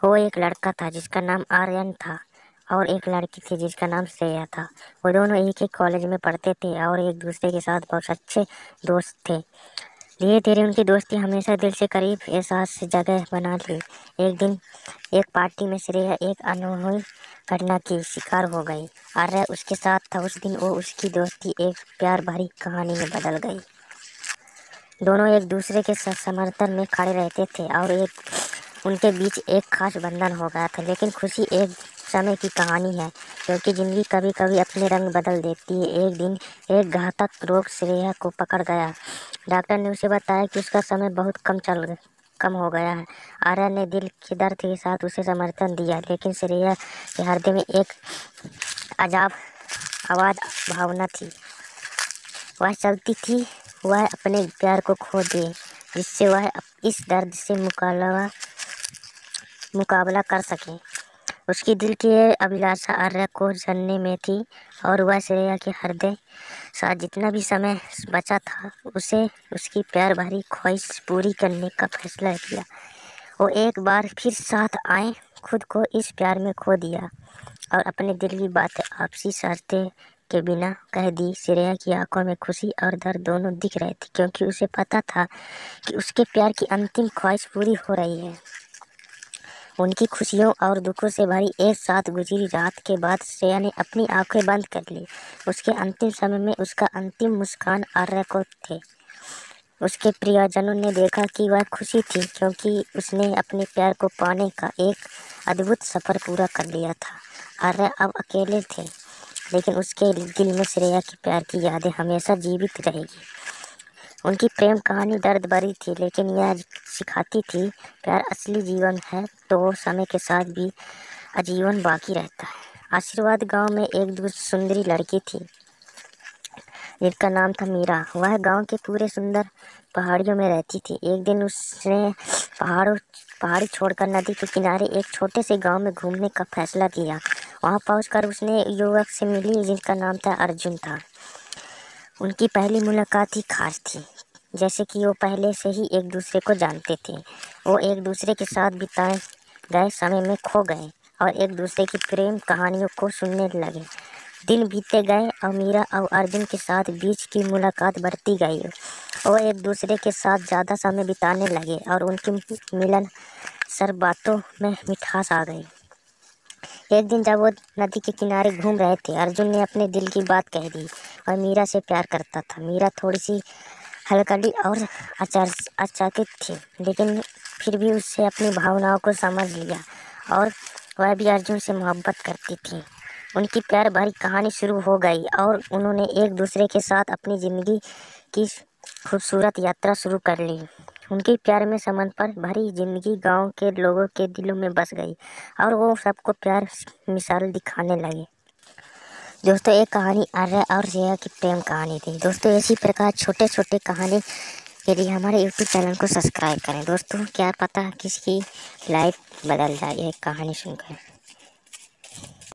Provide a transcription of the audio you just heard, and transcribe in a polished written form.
वो एक लड़का था जिसका नाम आर्यन था और एक लड़की थी जिसका नाम श्रेया था। वो दोनों एक ही कॉलेज में पढ़ते थे और एक दूसरे के साथ बहुत अच्छे दोस्त थे। धीरे धीरे उनकी दोस्ती हमेशा दिल से करीब एहसास से जगह बना ली। एक दिन एक पार्टी में श्रेया एक अनहोनी घटना की शिकार हो गई। आर्य उसके साथ था। उस दिन वो उसकी दोस्ती एक प्यार भरी कहानी में बदल गई। दोनों एक दूसरे के समर्थन में खड़े रहते थे और उनके बीच एक खास बंधन हो गया था। लेकिन खुशी एक समय की कहानी है, क्योंकि ज़िंदगी कभी कभी अपने रंग बदल देती है। एक दिन एक घातक रोग श्रेया को पकड़ गया। डॉक्टर ने उसे बताया कि उसका समय बहुत कम हो गया है। आर्या ने दिल के दर्द के साथ उसे समर्थन दिया, लेकिन श्रेया के हृदय में एक अजाब आवाज़ भावना थी। वह चलती थी वह अपने प्यार को खो दे, जिससे वह इस दर्द से मुकाबला कर सके। उसकी दिल की अभिलाषा आर्या को जानने में थी और वह श्रेया के हृदय साथ जितना भी समय बचा था उसे उसकी प्यार भरी ख्वाहिश पूरी करने का फैसला किया। वो एक बार फिर साथ आए, खुद को इस प्यार में खो दिया और अपने दिल की बातें आपसी शर्तें के बिना कह दी। श्रेया की आंखों में खुशी और दर्द दोनों दिख रहे थे, क्योंकि उसे पता था कि उसके प्यार की अंतिम ख्वाहिश पूरी हो रही है। उनकी खुशियों और दुखों से भरी एक साथ गुजरी रात के बाद श्रेया ने अपनी आंखें बंद कर ली। उसके अंतिम समय में उसका अंतिम मुस्कान आर्या को थे। उसके प्रियजनों ने देखा कि वह खुशी थी, क्योंकि उसने अपने प्यार को पाने का एक अद्भुत सफ़र पूरा कर लिया था। आर्या अब अकेले थे, लेकिन उसके दिल में श्रेया की प्यार की यादें हमेशा जीवित रहेगी। उनकी प्रेम कहानी दर्द भरी थी, लेकिन यह सिखाती थी प्यार असली जीवन है तो समय के साथ भी आजीवन बाकी रहता है। आशीर्वाद गांव में एक सुंदरी लड़की थी जिसका नाम था मीरा। वह गांव के पूरे सुंदर पहाड़ियों में रहती थी। एक दिन उसने पहाड़ी छोड़कर नदी के किनारे एक छोटे से गांव में घूमने का फैसला किया। वहां पहुंचकर उसने युवक से मिली जिसका नाम था अर्जुन था। उनकी पहली मुलाकात ही खास थी, जैसे कि वो पहले से ही एक दूसरे को जानते थे। वो एक दूसरे के साथ बिताए गए समय में खो गए और एक दूसरे की प्रेम कहानियों को सुनने लगे। दिन बीतते गए और मीरा और अर्जुन के साथ बीच की मुलाकात बढ़ती गई। वो एक दूसरे के साथ ज़्यादा समय बिताने लगे और उनकी मिलन सर बातों में मिठास आ गई। एक दिन जब वो नदी के किनारे घूम रहे थे, अर्जुन ने अपने दिल की बात कह दी। वह मीरा से प्यार करता था। मीरा थोड़ी सी हलकड़ी और अचकित थी, लेकिन फिर भी उससे अपनी भावनाओं को समझ लिया और वह भी अर्जुन से मोहब्बत करती थी। उनकी प्यार भरी कहानी शुरू हो गई और उन्होंने एक दूसरे के साथ अपनी ज़िंदगी की खूबसूरत यात्रा शुरू कर ली। उनकी प्यार में समर्पण भरी जिंदगी गांव के लोगों के दिलों में बस गई और वो सबको प्यार मिसाल दिखाने लगे। दोस्तों, एक कहानी आर्या और श्रेया की प्रेम कहानी थी। दोस्तों, इसी प्रकार छोटे छोटे कहानी के लिए हमारे यूट्यूब चैनल को सब्सक्राइब करें। दोस्तों, क्या पता किसकी लाइफ बदल जाए एक कहानी सुनकर।